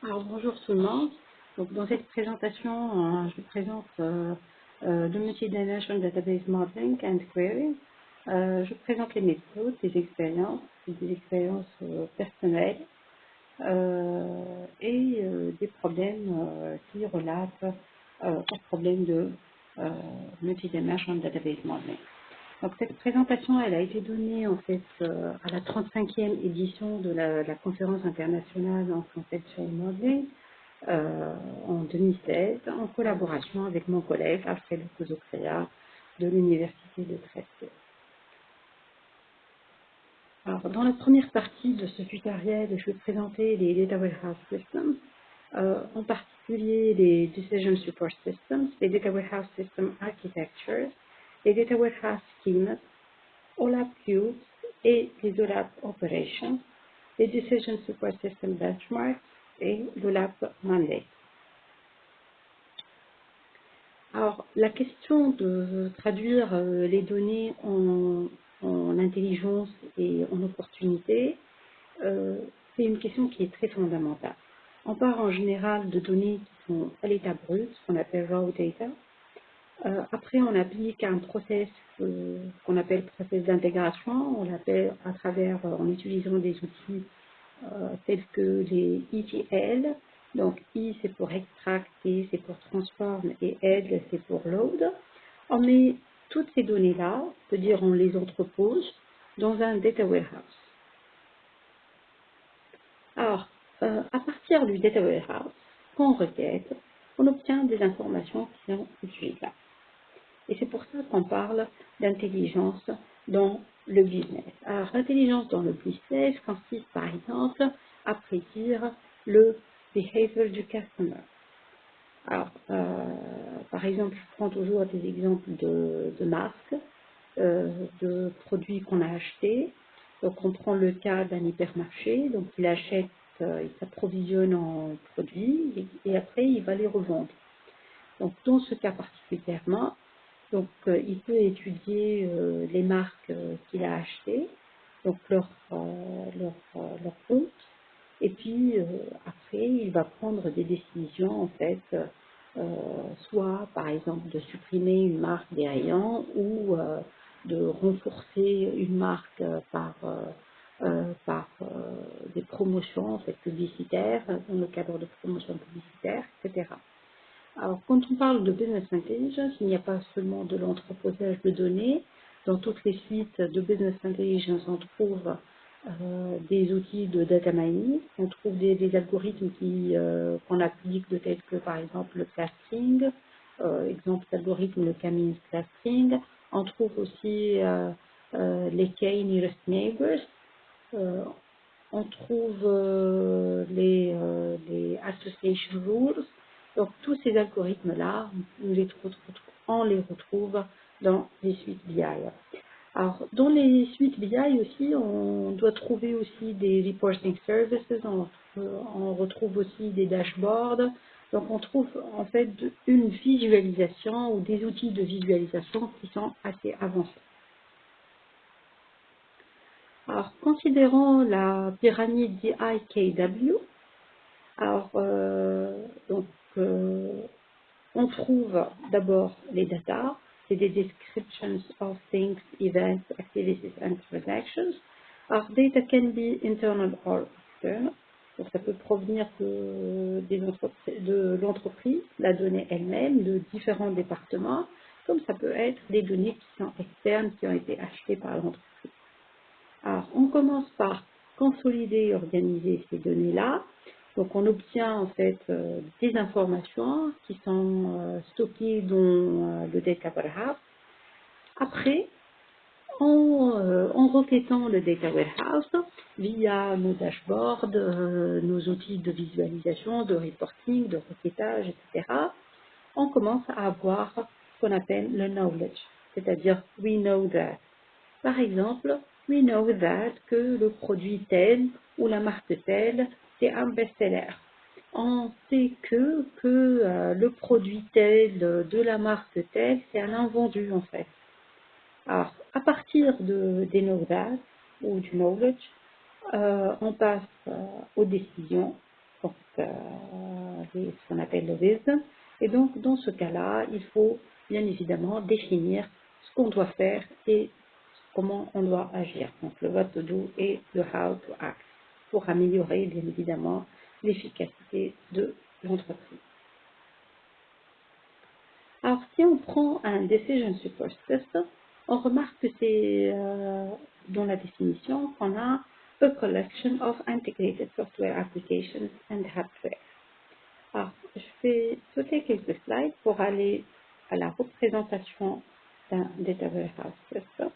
Alors, bonjour tout le monde. Donc, dans cette présentation, je vous présente le Multi-Dimensional Database Modeling and Query. Je présente les méthodes, des expériences personnelles et des problèmes qui relatent aux problèmes de Multi-Dimensional Database Modeling. Donc, cette présentation, elle a été donnée en fait à la 35e édition de la conférence internationale en Conceptual Modeling en 2016 en collaboration avec mon collègue Alfredo Cozocrea de l'Université de Treste. Alors, dans la première partie de ce tutoriel, je vais présenter les Data Warehouse Systems, en particulier les Decision Support Systems, les Data Warehouse System Architectures, les Data Warehouse Schemas, OLAP Cubes et les OLAP Operations, les Decision Support System Benchmarks et l'OLAP Mandate. Alors, la question de traduire les données en intelligence et en opportunité, c'est une question qui est très fondamentale. On part en général de données qui sont à l'état brut, ce qu'on appelle raw data. Après, on applique un process qu'on appelle process d'intégration. On l'appelle en utilisant des outils tels que les ETL. Donc, I, c'est pour extract, T, c'est pour transform, et L, c'est pour load. On met toutes ces données-là, c'est-à-dire on les entrepose dans un data warehouse. Alors, à partir du data warehouse, quand on requête, on obtient des informations qui sont utilisables. Et c'est pour ça qu'on parle d'intelligence dans le business. Alors, l'intelligence dans le business consiste par exemple à prédire le behavior du customer. Alors, par exemple, je prends toujours des exemples de marques, de produits qu'on a achetés. Donc, on prend le cas d'un hypermarché. Donc, il achète, il s'approvisionne en produits et après, il va les revendre. Donc, dans ce cas particulièrement, donc, il peut étudier les marques qu'il a achetées, donc leur compte, et puis après, il va prendre des décisions en fait, soit par exemple de supprimer une marque des rayons ou de renforcer une marque par des promotions en fait, publicitaires, dans le cadre de promotions publicitaires, etc. Alors, quand on parle de business intelligence, il n'y a pas seulement de l'entreposage de données. Dans toutes les suites de business intelligence, on trouve des outils de data mining, on trouve des algorithmes qu'on applique de tels que par exemple le clustering, exemple d'algorithme le K-means clustering. On trouve aussi les K-nearest neighbors. Euh, on trouve les association rules. Donc tous ces algorithmes-là, on les retrouve dans les suites BI. Alors dans les suites BI aussi, on doit trouver aussi des reporting services, on retrouve aussi des dashboards. Donc on trouve en fait une visualisation ou des outils de visualisation qui sont assez avancés. Alors, considérons la pyramide DIKW. Alors, donc, on trouve d'abord les data, c'est des descriptions of things, events, activities and transactions. Alors, data can be internal or external. Donc, ça peut provenir de l'entreprise, la donnée elle-même, de différents départements, comme ça peut être des données qui sont externes, qui ont été achetées par l'entreprise. Alors, on commence par consolider et organiser ces données-là. Donc, on obtient en fait des informations qui sont stockées dans le data warehouse. Après, en requêtant le data warehouse via nos dashboards, nos outils de visualisation, de reporting, de requêtage, etc., on commence à avoir ce qu'on appelle le knowledge, c'est-à-dire we know that. Par exemple, we know that que le produit tel ou la marque telle, c'est un best-seller. On sait que le produit tel de la marque telle, c'est un invendu en fait. Alors, à partir des know that ou du knowledge, on passe aux décisions. donc, ce qu'on appelle le wisdom. Et donc, dans ce cas-là, il faut bien évidemment définir ce qu'on doit faire et comment on doit agir. Donc, le what to do et le how to act pour améliorer, bien évidemment, l'efficacité de l'entreprise. Alors, si on prend un Decision Support System, on remarque que c'est dans la définition qu'on a a collection of integrated software applications and hardware. Alors, je vais sauter quelques slides pour aller à la représentation d'un Data Warehouse System.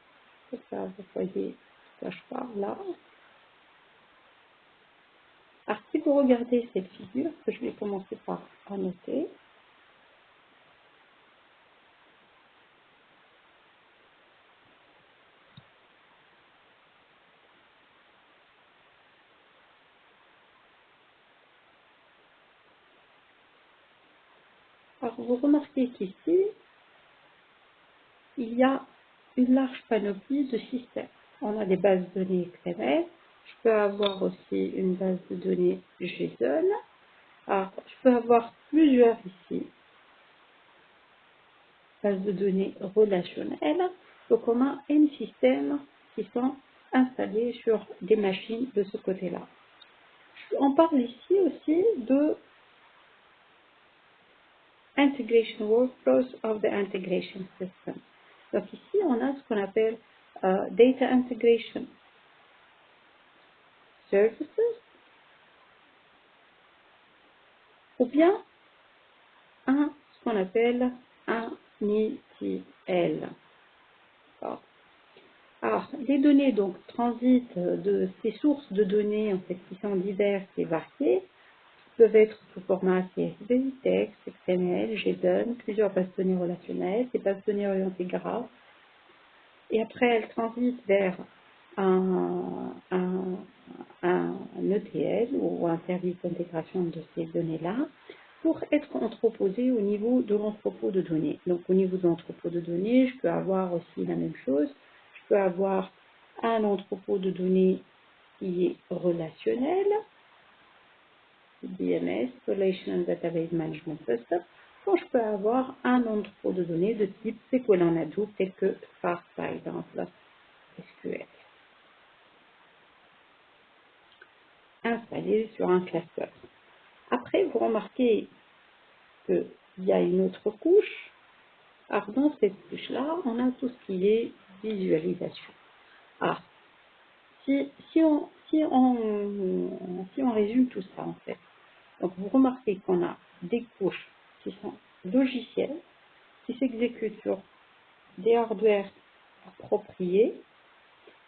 Pour ça, vous voyez de quoi je parle là. Alors, si vous regardez cette figure, que je vais commencer par annoter, alors vous remarquez qu'ici, il y a une large panoplie de systèmes. On a des bases de données XML, je peux avoir aussi une base de données JSON. Alors, je peux avoir plusieurs ici, bases de données relationnelles. Donc, on a un système qui sont installés sur des machines de ce côté-là. On parle ici aussi de Integration Workflows of the Integration System. Donc ici, on a ce qu'on appelle Data Integration Services ou bien ce qu'on appelle un ETL. Alors, les données donc transitent de ces sources de données en fait, qui sont diverses et variées, peuvent être sous format CSV, texte, XML, JSON, plusieurs bases de données relationnelles, des bases de données orientées graphes. Et après, elles transitent vers un ETL ou un service d'intégration de ces données-là pour être entreposées au niveau de l'entrepôt de données. Donc, au niveau de l'entrepôt de données, je peux avoir aussi la même chose. Je peux avoir un entrepôt de données qui est relationnel, DMS, Relational Database Management System, quand je peux avoir un entrepôt de données de type SQL en Hadoop, tel que Spark par exemple, SQL, installé sur un cluster. Après, vous remarquez qu'il y a une autre couche. Alors, dans cette couche-là, on a tout ce qui est visualisation. Alors, si on résume tout ça, en fait, donc vous remarquez qu'on a des couches qui sont logicielles, qui s'exécutent sur des hardware appropriés.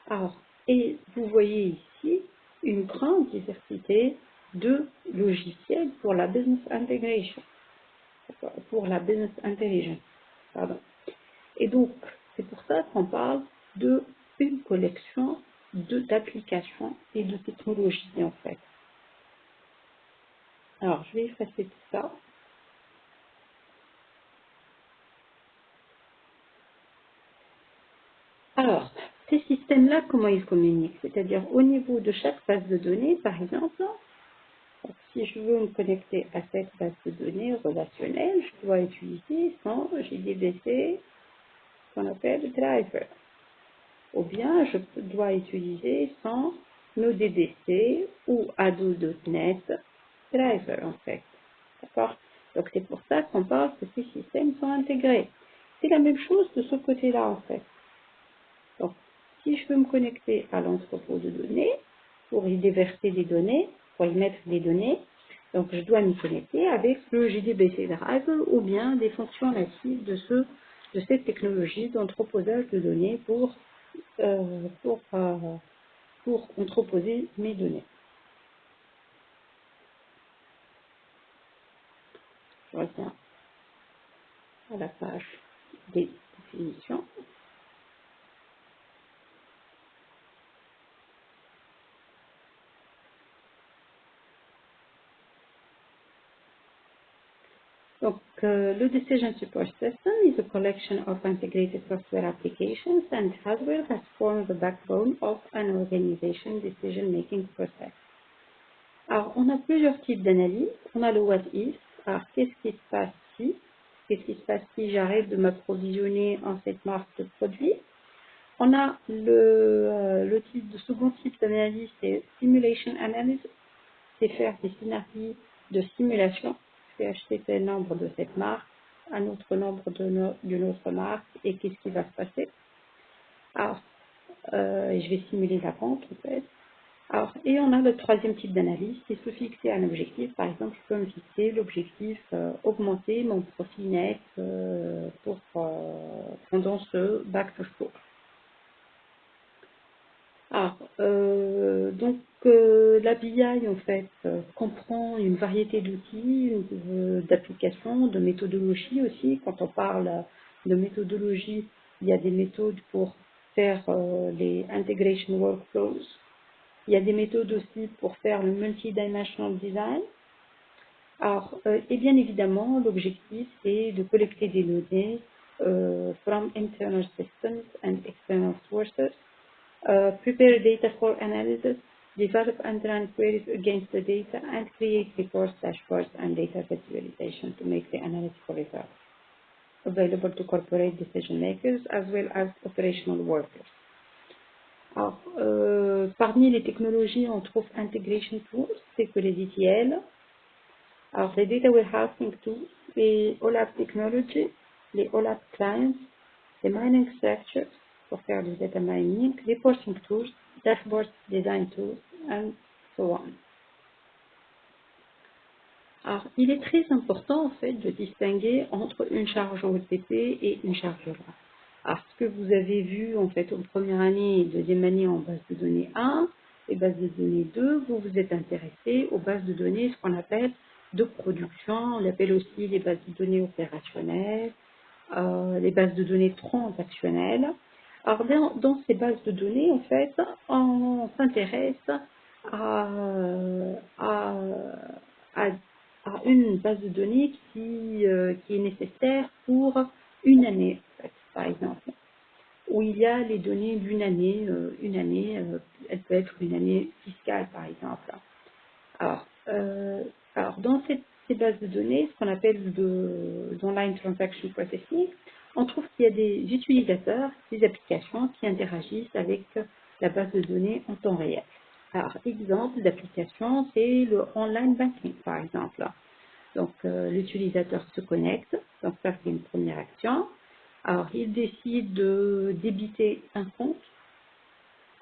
Alors, et vous voyez ici une grande diversité de logiciels pour la business integration, pour la business intelligence. Pardon. Et donc, c'est pour ça qu'on parle de une collection d'applications et de technologies en fait. Alors, je vais effacer tout ça. Alors, ces systèmes-là, comment ils communiquent? C'est-à-dire au niveau de chaque base de données, par exemple, donc, si je veux me connecter à cette base de données relationnelle, je dois utiliser son JDBC qu'on appelle driver. Ou bien je dois utiliser son NoDBC ou Ado.NET driver en fait. D'accord? Donc c'est pour ça qu'on parle que ces systèmes sont intégrés. C'est la même chose de ce côté-là en fait. Donc si je veux me connecter à l'entrepôt de données pour y déverser des données, pour y mettre des données, donc je dois m'y connecter avec le JDBC Driver ou bien des fonctions natives de cette technologie d'entreposage de données pour entreposer mes données. Je reviens à la page des définitions. Donc, le Decision Support System is a collection of integrated software applications and hardware that form the backbone of an organization decision-making process. Alors, on a plusieurs types d'analyse. On a le what if. Alors, qu'est-ce qui se passe si? Qu'est-ce qui se passe si j'arrête de m'approvisionner en cette marque de produit? On a le second type d'analyse, c'est simulation analysis. C'est faire des scénarios de simulation. Je vais acheter tel nombre de cette marque, un autre nombre d'une autre marque, et qu'est-ce qui va se passer? Alors, je vais simuler la vente, en fait. Alors, et on a le troisième type d'analyse, c'est se fixer un objectif. Par exemple, je peux me fixer l'objectif augmenter mon profit net pendant ce back to school. Alors, la BI, en fait, comprend une variété d'outils, d'applications, de méthodologies aussi. Quand on parle de méthodologie, il y a des méthodes pour faire les integration workflows. Il y a des méthodes aussi pour faire le multidimensional design. Alors, et bien évidemment, l'objectif, c'est de collecter des données from internal systems and external sources. Prepare data for analysis, develop and run queries against the data, and create reports, dashboards, and data visualization to make the analytical results available to corporate decision makers as well as operational workers. Alors, parmi les technologies, on trouve Integration Tools, c'est que les ETL. Alors, les Data Warehousing Tools, les OLAP Technology, les OLAP Clients, les Mining Structures, pour faire du data mining, reporting tools, dashboard design tools, and so on. Alors, il est très important, en fait, de distinguer entre une charge OLTP et une charge RAS. Alors, ce que vous avez vu, en fait, en première année et deuxième année en base de données 1 et base de données 2, vous vous êtes intéressé aux bases de données, ce qu'on appelle de production, on l'appelle aussi les bases de données opérationnelles, les bases de données transactionnelles. Alors, dans ces bases de données, en fait, on s'intéresse à, à, à, à une base de données qui est nécessaire pour une année, en fait, par exemple, où il y a les données d'une année, elle peut être une année fiscale, par exemple. Alors, dans ces bases de données, ce qu'on appelle d'online transaction processing, on trouve qu'il y a des utilisateurs, des applications qui interagissent avec la base de données en temps réel. Alors, exemple d'application, c'est le online banking, par exemple. Donc, l'utilisateur se connecte, donc ça c'est une première action. Alors, il décide de débiter un compte.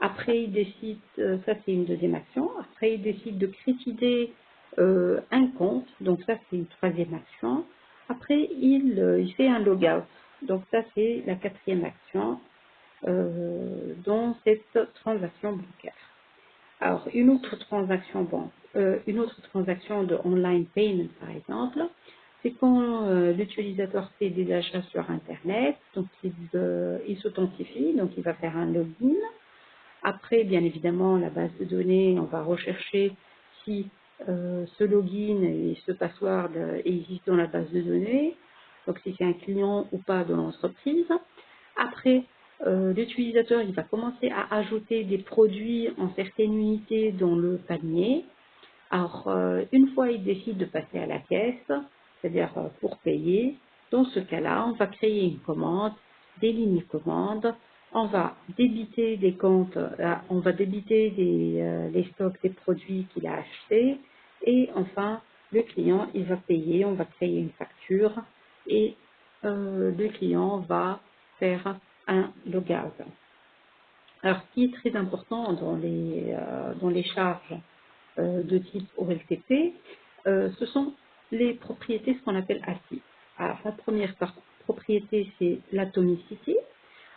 Après, il décide, ça c'est une deuxième action. Après, il décide de créditer un compte. Donc, ça c'est une troisième action. Après, il fait un logout. Donc, ça c'est la quatrième action dans cette transaction bancaire. Alors, une autre transaction de online payment, par exemple, c'est quand l'utilisateur fait des achats sur Internet. Donc, il s'authentifie. Donc, il va faire un login. Après, bien évidemment, la base de données, on va rechercher si ce login et ce password existent dans la base de données, donc si c'est un client ou pas de l'entreprise. Après, l'utilisateur, il va commencer à ajouter des produits en certaines unités dans le panier. Alors, une fois il décide de passer à la caisse, c'est-à-dire pour payer, dans ce cas-là, on va créer une commande, des lignes commandes, on va débiter des comptes, on va débiter les stocks des produits qu'il a achetés, et enfin, le client, il va payer, on va créer une facture, et le client va faire un logout. Alors, ce qui est très important dans les charges de type OLTP, ce sont les propriétés, ce qu'on appelle ACID. Alors, la première propriété, c'est l'atomicité.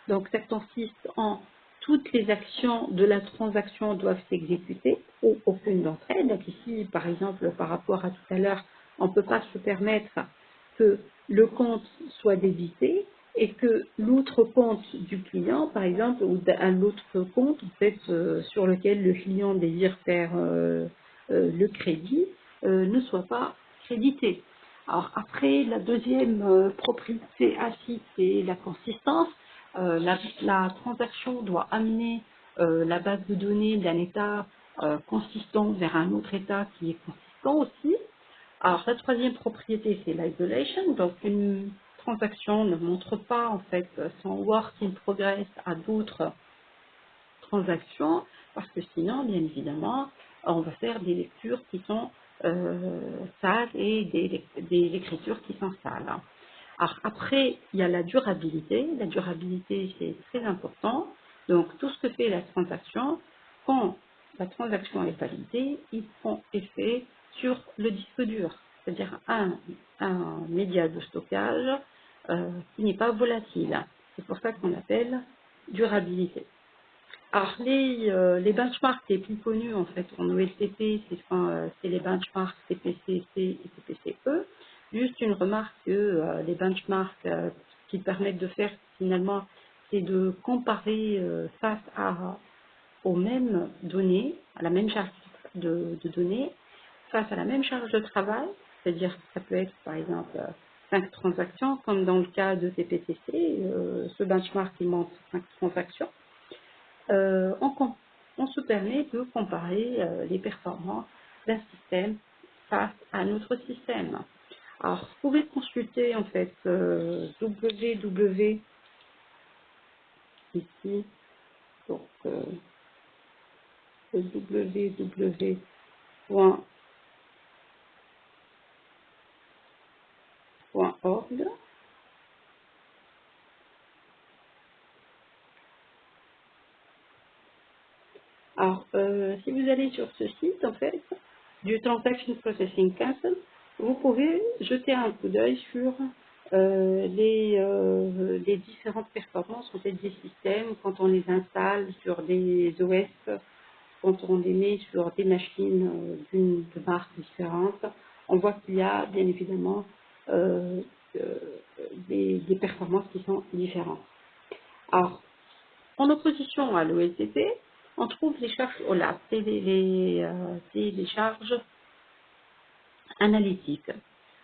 Donc, ça consiste en toutes les actions de la transaction doivent s'exécuter ou aucune d'entre elles. Donc ici, par exemple, par rapport à tout à l'heure, on ne peut pas se permettre que le compte soit débité et que l'autre compte du client, par exemple, ou un autre compte en fait, sur lequel le client désire faire le crédit, ne soit pas crédité. Alors après, la deuxième propriété ACID, c'est la consistance. La transaction doit amener la base de données d'un état consistant vers un autre état qui est consistant aussi. Alors, la troisième propriété, c'est l'isolation. Donc, une transaction ne montre pas, en fait, son work in progress à d'autres transactions, parce que sinon, bien évidemment, on va faire des lectures qui sont sales et des écritures qui sont sales. Alors, après, il y a la durabilité. La durabilité, c'est très important. Donc, tout ce que fait la transaction, quand la transaction est validée, ils font effet sur le disque dur, c'est-à-dire un média de stockage qui n'est pas volatile. C'est pour ça qu'on appelle durabilité. Alors, les benchmarks les plus connus en fait en OLTP, c'est les benchmarks CPCC et CPCE. Juste une remarque que les benchmarks qui permettent de faire finalement, c'est de comparer face aux mêmes données, à la même charge de données, face à la même charge de travail, c'est-à-dire que ça peut être par exemple 5 transactions, comme dans le cas de CPCC, ce benchmark il montre 5 transactions. On se permet de comparer les performances d'un système face à un autre système. Alors, vous pouvez consulter en fait www ici, donc www.org. Alors, si vous allez sur ce site, en fait, du Transaction Processing Council, vous pouvez jeter un coup d'œil sur les différentes performances en fait, des systèmes quand on les installe sur des OS, quand on les met sur des machines de marques différentes. On voit qu'il y a bien évidemment euh, euh, des performances qui sont différentes. Alors, en opposition à l'OLTP, on trouve les charges OLAP, c'est les charges analytiques.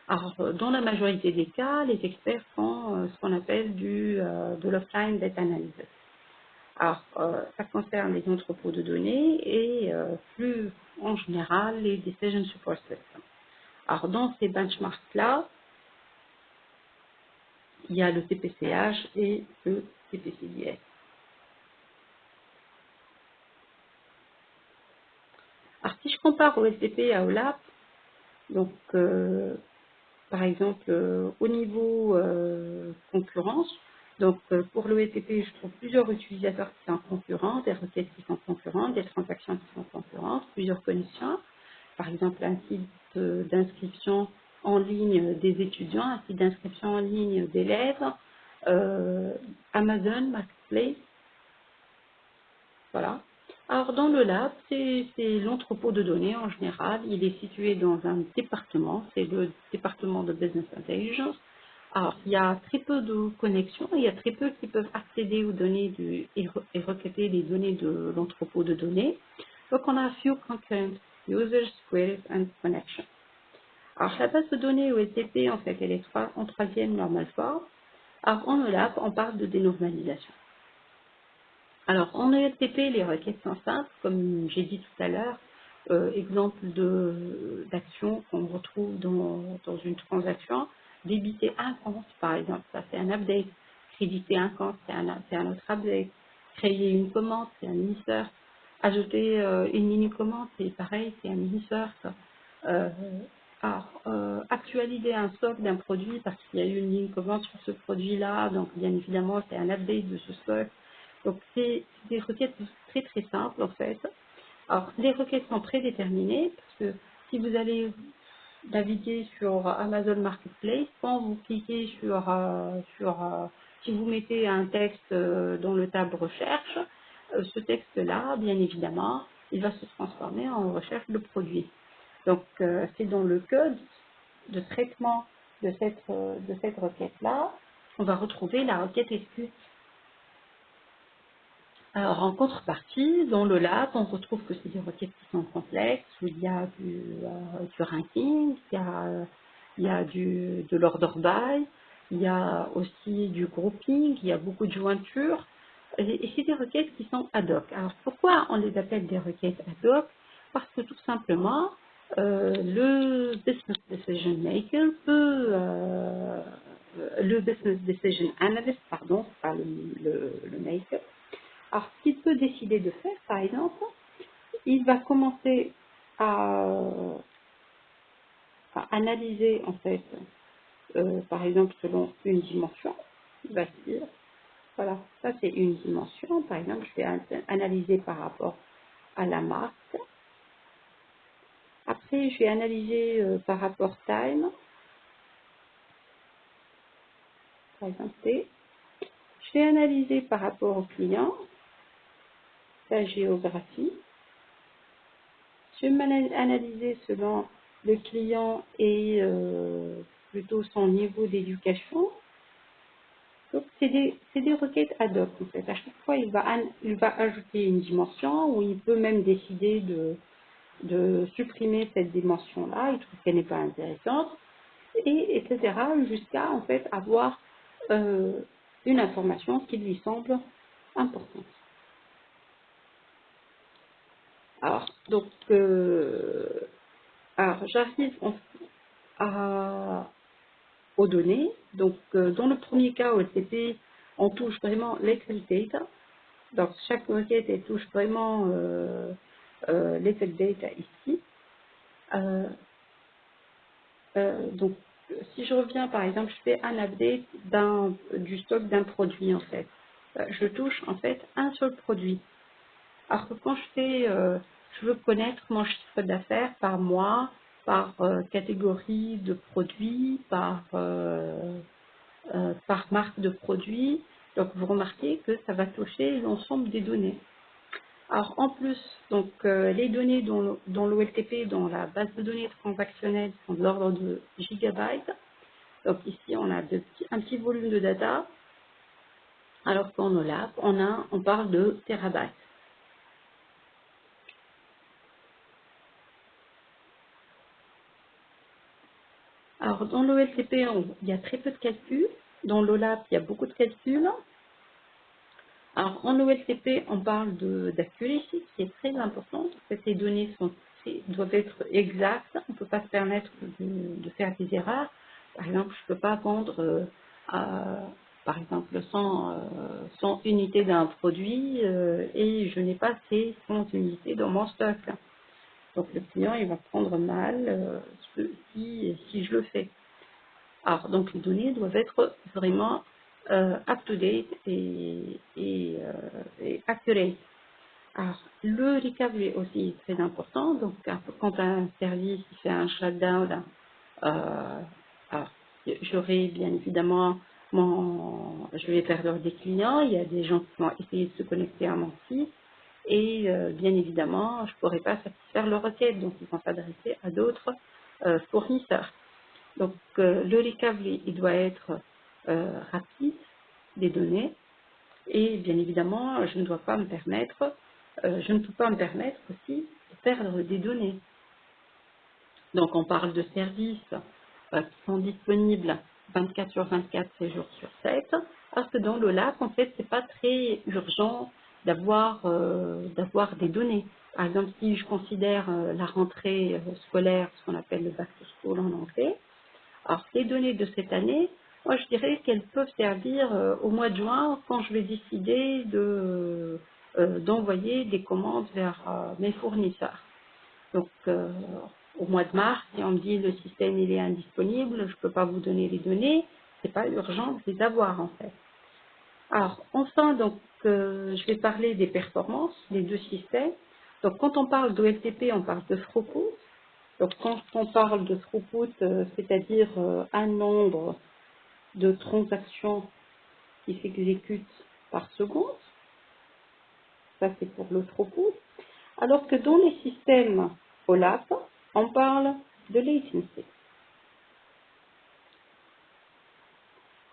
Alors, dans la majorité des cas, les experts font ce qu'on appelle de l'offline data analysis. Alors, ça concerne les entrepôts de données et plus en général les decision support systems. Alors, dans ces benchmarks-là, il y a le TPCH et le TPCDS. Alors, si je compare OLTP à OLAP, donc, par exemple, au niveau concurrence, donc pour l'OLTP, je trouve plusieurs utilisateurs qui sont concurrents, des requêtes qui sont concurrentes, des transactions qui sont concurrentes, plusieurs connexions. Par exemple, un site d'inscription en ligne des étudiants, un site d'inscription en ligne d'élèves, Amazon, Marketplace, voilà. Alors, dans le lab, c'est l'entrepôt de données en général. Il est situé dans un département, c'est le département de Business Intelligence. Alors, il y a très peu de connexions, il y a très peu qui peuvent accéder aux données et requêter les données de l'entrepôt de données. Donc, on a few concurrent users, queries and connections. Alors, la base de données OLTP, en fait, elle est en troisième normal form. Alors, en OLAP, on parle de dénormalisation. Alors, en ELTP, les requêtes sont simples, comme j'ai dit tout à l'heure, exemple d'action qu'on retrouve dans une transaction, débiter un compte, par exemple, ça c'est un update, créditer un compte, c'est un autre update, créer une commande, c'est un insert, ajouter une mini-commande, c'est pareil, c'est un insert. Euh, Actualiser un stock d'un produit parce qu'il y a eu une ligne commande sur ce produit-là, donc bien évidemment c'est un update de ce stock. Donc c'est des requêtes très très simples en fait. Alors les requêtes sont prédéterminées parce que si vous allez naviguer sur Amazon Marketplace, quand vous cliquez si vous mettez un texte dans le tab recherche, ce texte-là, bien évidemment, il va se transformer en recherche de produit. Donc c'est dans le code de traitement de cette requête-là, on va retrouver la requête SQ. Alors, en contrepartie, dans le lab, on retrouve que c'est des requêtes qui sont complexes, où il y a du ranking, il y a de l'order by, il y a aussi du grouping, il y a beaucoup de jointures, et c'est des requêtes qui sont ad hoc. Alors, pourquoi on les appelle des requêtes ad hoc? Parce que tout simplement, le business decision maker peut, le business decision analyst, pardon, pas le maker. Alors, ce qu'il peut décider de faire, par exemple, il va commencer à, à analyser, en fait, par exemple, selon une dimension. Il va se dire, voilà, ça c'est une dimension. Par exemple, je vais analyser par rapport à la marque. Après, je vais analyser par rapport time, par exemple T. Je vais analyser par rapport au client, la géographie. Je vais analyser selon le client et plutôt son niveau d'éducation. Donc, c'est des requêtes ad hoc, en fait. À chaque fois, il va ajouter une dimension ou il peut même décider de supprimer cette dimension-là. Il trouve qu'elle n'est pas intéressante, et etc. jusqu'à, en fait, avoir une information qui lui semble importante. Alors, donc, j'arrive aux données. Donc, dans le premier cas, au LTP, on touche vraiment l'excel data. Donc, chaque requête, elle touche vraiment l'excel data ici. Donc, si je reviens, par exemple, je fais un update du stock d'un produit, en fait. Je touche, en fait, un seul produit. Alors que quand je veux connaître mon chiffre d'affaires par mois, par catégorie de produits, par marque de produits, donc vous remarquez que ça va toucher l'ensemble des données. Alors en plus, donc les données dans l'OLTP, dans la base de données transactionnelle, sont de l'ordre de gigabytes. Donc ici, on a un petit volume de data, alors qu'en OLAP, on parle de terabytes. Alors, dans l'OLTP, il y a très peu de calculs. Dans l'OLAP, il y a beaucoup de calculs. Alors, en OLTP, on parle d'accuracy, qui est très important. En fait, les données doivent être exactes. On ne peut pas se permettre de faire des erreurs. Par exemple, je ne peux pas vendre, par exemple, 100 unités d'un produit et je n'ai pas ces 100 unités dans mon stock. Donc, le client, il va prendre mal si je le fais. Alors, donc les données doivent être vraiment up-to-date et accurate. Alors, le recovery aussi est très important. Donc, quand un service fait un shutdown, alors, j'aurai bien évidemment je vais perdre des clients. Il y a des gens qui vont essayer de se connecter à mon site. Et bien évidemment, je ne pourrai pas satisfaire leur requête. Donc, ils vont s'adresser à d'autres fournisseurs. Donc, le recovery, il doit être rapide des données et bien évidemment, je ne peux pas me permettre aussi de perdre des données. Donc, on parle de services qui sont disponibles 24 sur 24, 7 jours sur 7, parce que dans le lab, en fait, c'est pas très urgent d'avoir des données. Par exemple, si je considère la rentrée scolaire, ce qu'on appelle le back to school en anglais, alors, les données de cette année, moi, je dirais qu'elles peuvent servir au mois de juin quand je vais décider d'envoyer des commandes vers mes fournisseurs. Donc, au mois de mars, si on me dit le système il est indisponible, je ne peux pas vous donner les données, c'est pas urgent de les avoir en fait. Alors, enfin, donc, je vais parler des performances des deux systèmes. Donc, quand on parle d'OLTP, on parle de throughput. Donc, quand on parle de throughput, c'est-à-dire un nombre de transactions qui s'exécutent par seconde, ça c'est pour le throughput, alors que dans les systèmes OLAP, on parle de latency.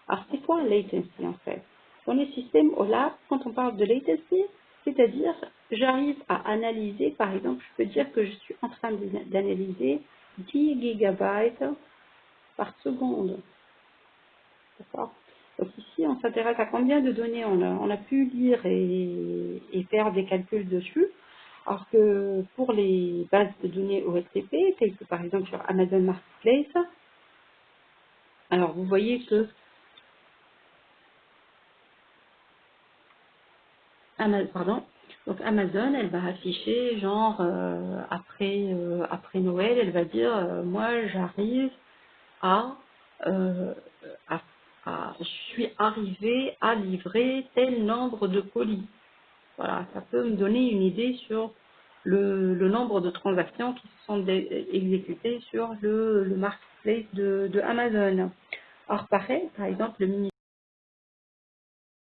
Alors, c'est quoi latency en fait? Dans les systèmes OLAP, quand on parle de latency, c'est-à-dire, j'arrive à analyser, par exemple, je peux dire que je suis en train d'analyser 10 gigabytes par seconde. D'accord. Donc ici, on s'intéresse à combien de données on a pu lire et faire des calculs dessus. Alors que pour les bases de données OLTP, telles que par exemple sur Amazon Marketplace, alors vous voyez que donc Amazon, elle va afficher genre après Noël, elle va dire moi j'arrive à, euh, à, je suis arrivé à livrer tel nombre de colis. Voilà, ça peut me donner une idée sur le nombre de transactions qui se sont exécutées sur le marketplace de Amazon. Or, pareil, par exemple, le